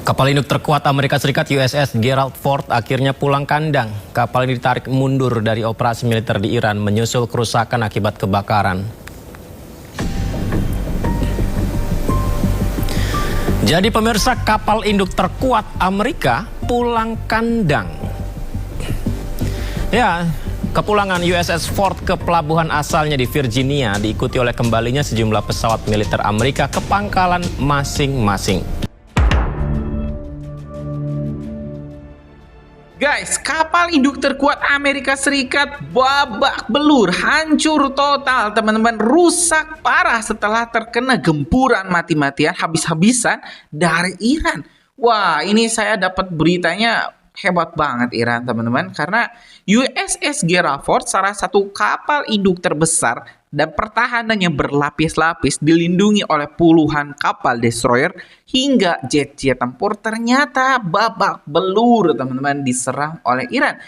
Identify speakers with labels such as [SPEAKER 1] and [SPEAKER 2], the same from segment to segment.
[SPEAKER 1] Kapal induk terkuat Amerika Serikat USS Gerald Ford akhirnya pulang kandang. Kapal ini ditarik mundur dari operasi militer di Iran menyusul kerusakan akibat kebakaran. Jadi pemirsa, kapal induk terkuat Amerika pulang kandang. Ya, kepulangan USS Ford ke pelabuhan asalnya di Virginia diikuti oleh kembalinya sejumlah pesawat militer Amerika ke pangkalan masing-masing.
[SPEAKER 2] Guys, kapal induk terkuat Amerika Serikat babak belur, hancur total teman-teman, rusak parah setelah terkena gempuran mati-matian habis-habisan dari Iran. Wah, ini saya dapat beritanya hebat banget Iran teman-teman, karena USS Gerald Ford salah satu kapal induk terbesar dan pertahanannya berlapis-lapis dilindungi oleh puluhan kapal destroyer hingga jet-jet tempur ternyata babak belur teman-teman diserang oleh Iran.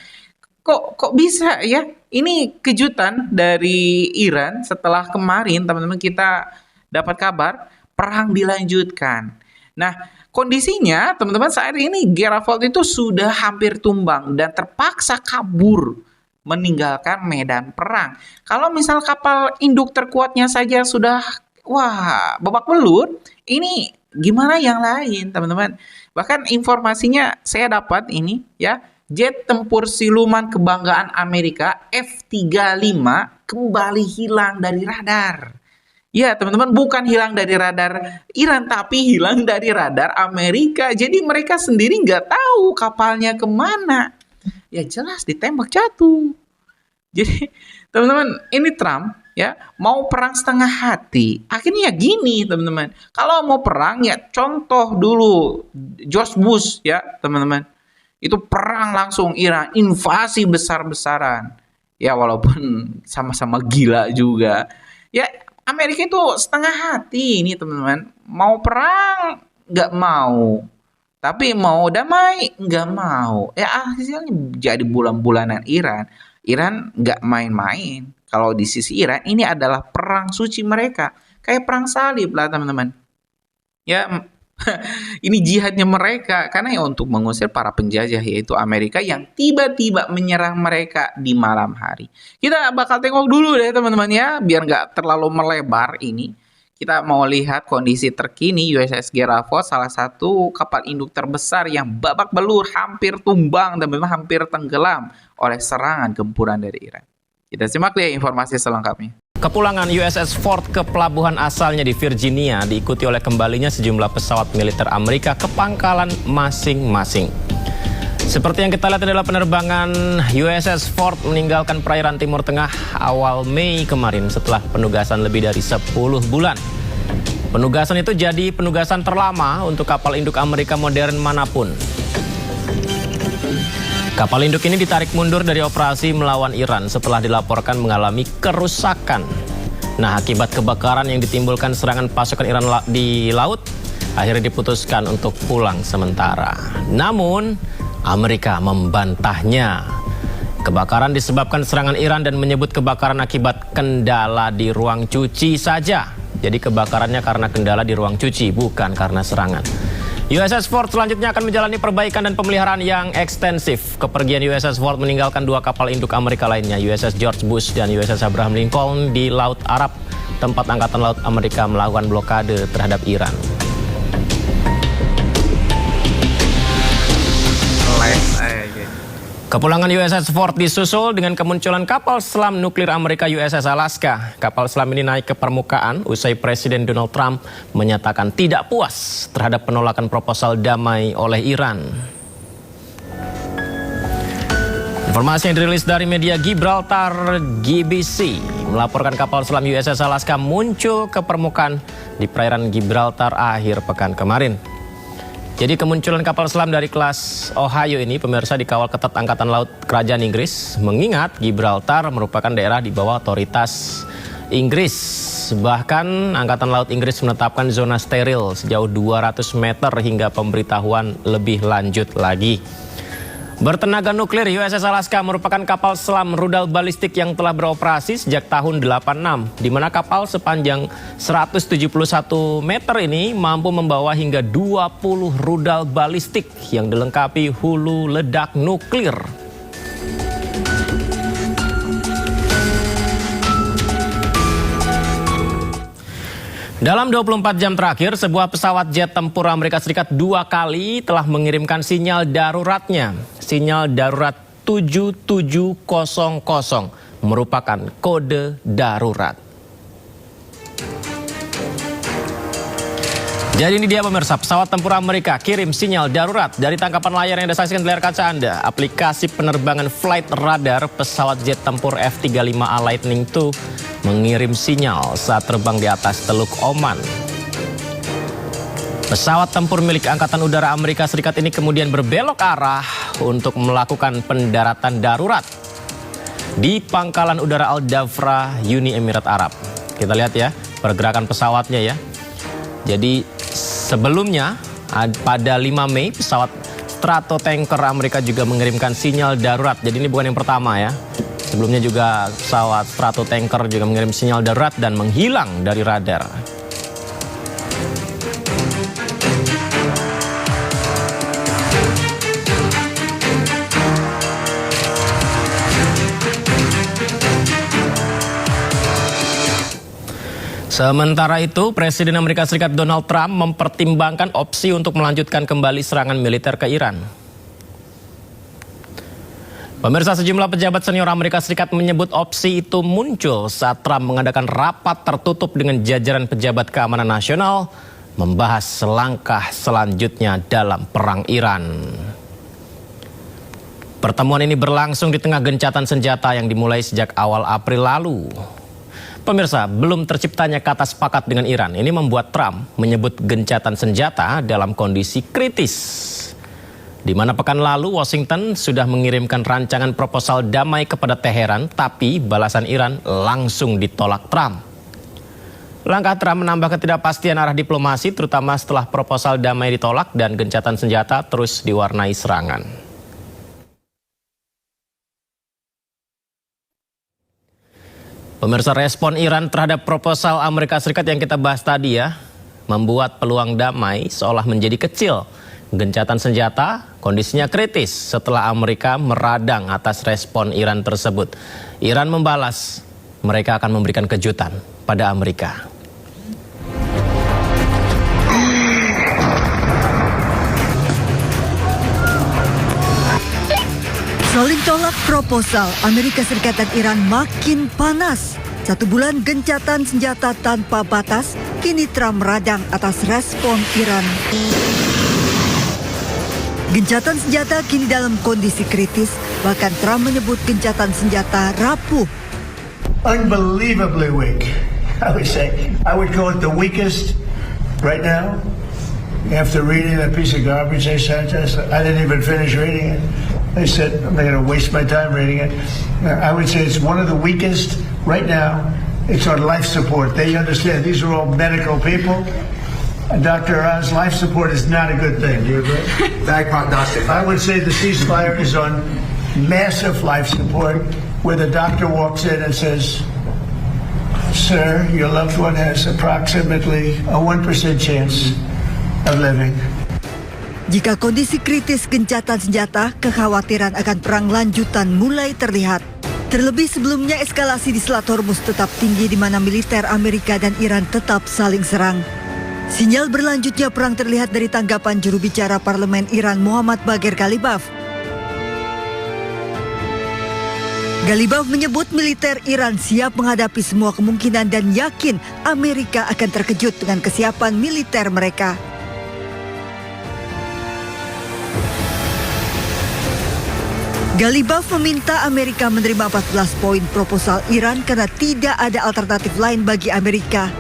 [SPEAKER 2] Kok bisa ya? Ini kejutan dari Iran setelah kemarin teman-teman kita dapat kabar perang dilanjutkan. Nah, kondisinya teman-teman saat ini Gerald Ford itu sudah hampir tumbang dan terpaksa kabur meninggalkan medan perang. Kalau misal kapal induk terkuatnya saja sudah babak belur, ini gimana yang lain teman-teman? Bahkan informasinya saya dapat ini ya, jet tempur siluman kebanggaan Amerika F-35 kembali hilang dari radar. Ya teman-teman, bukan hilang dari radar Iran tapi hilang dari radar Amerika. Jadi mereka sendiri nggak tahu kapalnya kemana. Ya jelas ditembak jatuh. Jadi teman-teman, ini Trump ya mau perang setengah hati. Akhirnya gini teman-teman. Kalau mau perang ya contoh dulu George Bush ya teman-teman. Itu perang langsung Iran, invasi besar-besaran. Ya walaupun sama-sama gila juga. Ya Amerika itu setengah hati ini teman-teman. Mau perang nggak mau. Tapi mau damai nggak mau. Ya hasilnya jadi bulan-bulanan Iran. Iran nggak main-main. Kalau di sisi Iran ini adalah perang suci mereka. Kayak perang salib lah teman-teman. Ya ini jihadnya mereka. Karena ya untuk mengusir para penjajah yaitu Amerika yang tiba-tiba menyerang mereka di malam hari. Kita bakal tengok dulu deh teman-teman ya. Biar nggak terlalu melebar ini. Kita mau lihat kondisi terkini USS Gerald Ford, salah satu kapal induk terbesar yang babak belur, hampir tumbang dan memang hampir tenggelam oleh serangan gempuran dari Iran. Kita simak ya informasi selengkapnya.
[SPEAKER 1] Kepulangan USS Ford ke pelabuhan asalnya di Virginia diikuti oleh kembalinya sejumlah pesawat militer Amerika ke pangkalan masing-masing. Seperti yang kita lihat adalah penerbangan USS Ford meninggalkan perairan Timur Tengah awal Mei kemarin setelah penugasan lebih dari 10 bulan. Penugasan itu jadi penugasan terlama untuk kapal induk Amerika modern manapun. Kapal induk ini ditarik mundur dari operasi melawan Iran setelah dilaporkan mengalami kerusakan. Nah, akibat kebakaran yang ditimbulkan serangan pasukan Iran di laut, akhirnya diputuskan untuk pulang sementara. Namun, Amerika membantahnya. Kebakaran disebabkan serangan Iran dan menyebut kebakaran akibat kendala di ruang cuci saja. Jadi kebakarannya karena kendala di ruang cuci, bukan karena serangan. USS Ford selanjutnya akan menjalani perbaikan dan pemeliharaan yang ekstensif. Kepergian USS Ford meninggalkan dua kapal induk Amerika lainnya, USS George Bush dan USS Abraham Lincoln di Laut Arab, tempat Angkatan Laut Amerika melakukan blokade terhadap Iran. Kepulangan USS Ford disusul dengan kemunculan kapal selam nuklir Amerika USS Alaska. Kapal selam ini naik ke permukaan usai Presiden Donald Trump menyatakan tidak puas terhadap penolakan proposal damai oleh Iran. Informasi yang dirilis dari media Gibraltar GBC melaporkan kapal selam USS Alaska muncul ke permukaan di perairan Gibraltar akhir pekan kemarin. Jadi kemunculan kapal selam dari kelas Ohio ini pemirsa dikawal ketat Angkatan Laut Kerajaan Inggris, mengingat Gibraltar merupakan daerah di bawah otoritas Inggris. Bahkan Angkatan Laut Inggris menetapkan zona steril sejauh 200 meter hingga pemberitahuan lebih lanjut lagi. Bertenaga nuklir USS Alaska merupakan kapal selam rudal balistik yang telah beroperasi sejak tahun 86, di mana kapal sepanjang 171 meter ini mampu membawa hingga 20 rudal balistik yang dilengkapi hulu ledak nuklir. Dalam 24 jam terakhir, sebuah pesawat jet tempur Amerika Serikat 2 kali telah mengirimkan sinyal daruratnya. Sinyal darurat 7700 merupakan kode darurat. Jadi ini dia pemirsa, pesawat tempur Amerika kirim sinyal darurat dari tangkapan layar yang Anda saksikan di layar kaca Anda. Aplikasi penerbangan Flight Radar pesawat jet tempur F-35A Lightning II mengirim sinyal saat terbang di atas Teluk Oman. Pesawat tempur milik Angkatan Udara Amerika Serikat ini kemudian berbelok arah untuk melakukan pendaratan darurat di Pangkalan Udara Al-Dhafra, Uni Emirat Arab. Kita lihat ya pergerakan pesawatnya ya. Jadi sebelumnya pada 5 Mei pesawat Stratotanker Amerika juga mengirimkan sinyal darurat. Jadi ini bukan yang pertama ya. Sebelumnya juga pesawat Stratotanker juga mengirim sinyal darurat dan menghilang dari radar. Sementara itu, Presiden Amerika Serikat Donald Trump mempertimbangkan opsi untuk melanjutkan kembali serangan militer ke Iran. Pemirsa, sejumlah pejabat senior Amerika Serikat menyebut opsi itu muncul saat Trump mengadakan rapat tertutup dengan jajaran pejabat keamanan nasional membahas langkah selanjutnya dalam perang Iran. Pertemuan ini berlangsung di tengah gencatan senjata yang dimulai sejak awal April lalu. Pemirsa, belum terciptanya kata sepakat dengan Iran. Ini membuat Trump menyebut gencatan senjata dalam kondisi kritis. Di mana pekan lalu Washington sudah mengirimkan rancangan proposal damai kepada Teheran, tapi balasan Iran langsung ditolak Trump. Langkah Trump menambah ketidakpastian arah diplomasi, terutama setelah proposal damai ditolak dan gencatan senjata terus diwarnai serangan. Pemirsa, respon Iran terhadap proposal Amerika Serikat yang kita bahas tadi ya, membuat peluang damai seolah menjadi kecil. Gencatan senjata kondisinya kritis setelah Amerika meradang atas respon Iran tersebut. Iran membalas, mereka akan memberikan kejutan pada Amerika.
[SPEAKER 3] Saling tolak proposal Amerika Serikat dan Iran makin panas. 1 bulan gencatan senjata tanpa batas, kini Trump meradang atas respon Iran. Gencatan senjata kini dalam kondisi kritis, bahkan Trump menyebut gencatan senjata rapuh.
[SPEAKER 4] Unbelievably weak, I would say. I would call it the weakest right now. After reading that piece of garbage they sent us, I didn't even finish reading it. They said I'm not going to waste my time reading it. I would say it's one of the weakest right now. It's on life support. They understand these are all medical people. Dr. Oz, life support is not a good thing. Do you agree?
[SPEAKER 5] Bad prognostic.
[SPEAKER 4] I would say the ceasefire is on massive life support, where the doctor walks in and says, "Sir, your loved one has approximately a 1% chance of living."
[SPEAKER 3] Jika kondisi kritis gencatan senjata, kekhawatiran akan perang lanjutan mulai terlihat. Terlebih sebelumnya eskalasi di Selat Hormuz tetap tinggi di mana militer Amerika dan Iran tetap saling serang. Sinyal berlanjutnya perang terlihat dari tanggapan juru bicara Parlemen Iran Muhammad Bagher Ghalibaf. Ghalibaf menyebut militer Iran siap menghadapi semua kemungkinan dan yakin Amerika akan terkejut dengan kesiapan militer mereka. Ghalibaf meminta Amerika menerima 14 poin proposal Iran karena tidak ada alternatif lain bagi Amerika.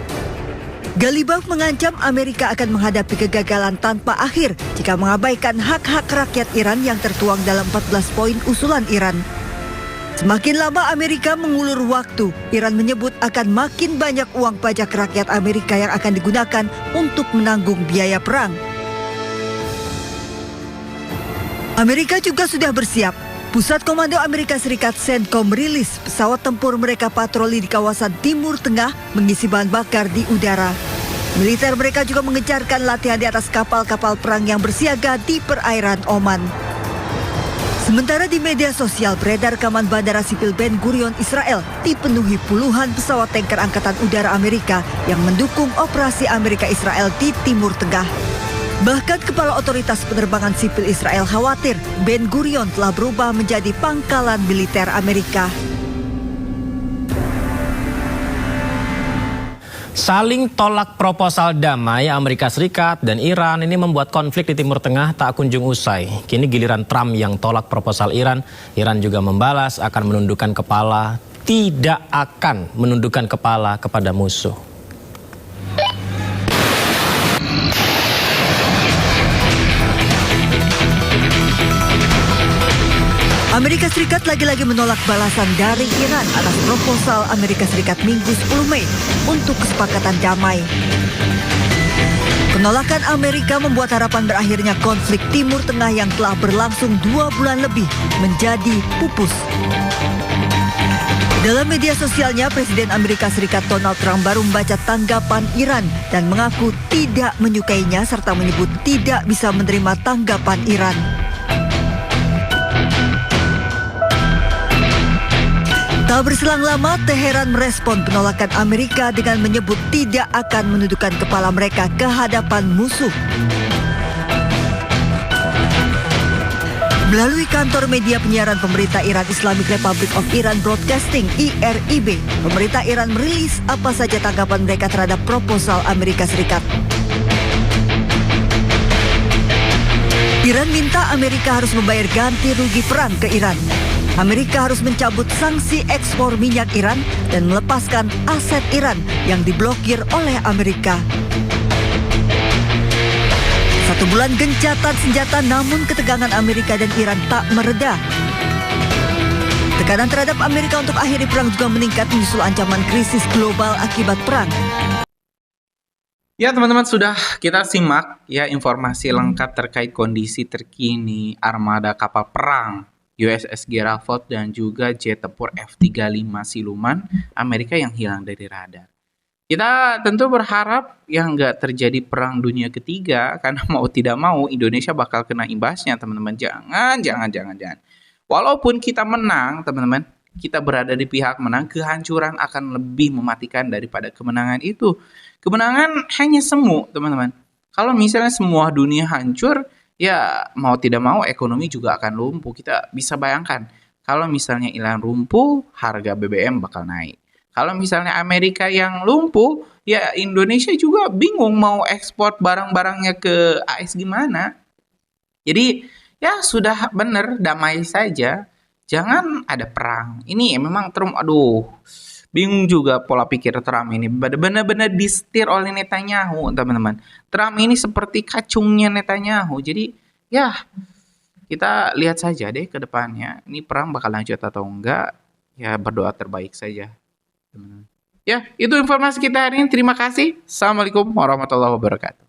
[SPEAKER 3] Ghalibaf mengancam Amerika akan menghadapi kegagalan tanpa akhir jika mengabaikan hak-hak rakyat Iran yang tertuang dalam 14 poin usulan Iran. Semakin lama Amerika mengulur waktu, Iran menyebut akan makin banyak uang pajak rakyat Amerika yang akan digunakan untuk menanggung biaya perang. Amerika juga sudah bersiap. Pusat Komando Amerika Serikat CENTCOM merilis pesawat tempur mereka patroli di kawasan Timur Tengah mengisi bahan bakar di udara. Militer mereka juga mengejarkan latihan di atas kapal-kapal perang yang bersiaga di perairan Oman. Sementara di media sosial beredar rekaman Bandara Sipil Ben Gurion Israel dipenuhi puluhan pesawat tanker Angkatan Udara Amerika yang mendukung operasi Amerika Israel di Timur Tengah. Bahkan Kepala Otoritas Penerbangan Sipil Israel khawatir Ben Gurion telah berubah menjadi pangkalan militer Amerika.
[SPEAKER 1] Saling tolak proposal damai Amerika Serikat dan Iran ini membuat konflik di Timur Tengah tak kunjung usai. Kini giliran Trump yang tolak proposal Iran. Iran juga membalas akan menundukkan kepala, tidak akan menundukkan kepala kepada musuh.
[SPEAKER 3] Amerika Serikat lagi-lagi menolak balasan dari Iran atas proposal Amerika Serikat Minggu 10 Mei untuk kesepakatan damai. Penolakan Amerika membuat harapan berakhirnya konflik Timur Tengah yang telah berlangsung 2 bulan lebih menjadi pupus. Dalam media sosialnya, Presiden Amerika Serikat Donald Trump baru membaca tanggapan Iran dan mengaku tidak menyukainya serta menyebut tidak bisa menerima tanggapan Iran. Tak berselang lama, Teheran merespon penolakan Amerika dengan menyebut tidak akan menundukkan kepala mereka ke hadapan musuh. Melalui kantor media penyiaran pemerintah Iran Islamic Republic of Iran Broadcasting IRIB, pemerintah Iran merilis apa saja tanggapan mereka terhadap proposal Amerika Serikat. Iran minta Amerika harus membayar ganti rugi perang ke Iran. Amerika harus mencabut sanksi ekspor minyak Iran dan melepaskan aset Iran yang diblokir oleh Amerika. 1 bulan gencatan senjata, namun ketegangan Amerika dan Iran tak mereda. Tekanan terhadap Amerika untuk akhiri perang juga meningkat menyusul ancaman krisis global akibat perang.
[SPEAKER 2] Ya teman-teman, sudah kita simak ya informasi lengkap terkait kondisi terkini armada kapal perang USS Gerald dan juga jet tempur F-35 siluman Amerika yang hilang dari radar. Kita tentu berharap ya nggak terjadi perang dunia ketiga, karena mau tidak mau Indonesia bakal kena imbasnya teman-teman. Jangan. Walaupun kita menang teman-teman, kita berada di pihak menang, kehancuran akan lebih mematikan daripada kemenangan itu. Kemenangan hanya semu teman-teman. Kalau misalnya semua dunia hancur, ya mau tidak mau ekonomi juga akan lumpuh. Kita bisa bayangkan kalau misalnya Iran lumpuh, harga BBM bakal naik. Kalau misalnya Amerika yang lumpuh, ya Indonesia juga bingung mau ekspor barang-barangnya ke AS gimana. Jadi ya sudah benar, damai saja. Jangan ada perang. Ini memang Trump, bingung juga pola pikir Trump ini. Benar-benar disetir oleh Netanyahu, teman-teman. Trump ini seperti kacungnya Netanyahu. Jadi, ya, kita lihat saja deh ke depannya. Ini perang bakal lanjut atau enggak. Ya, berdoa terbaik saja, teman-teman. Ya, itu informasi kita hari ini. Terima kasih. Assalamualaikum warahmatullahi wabarakatuh.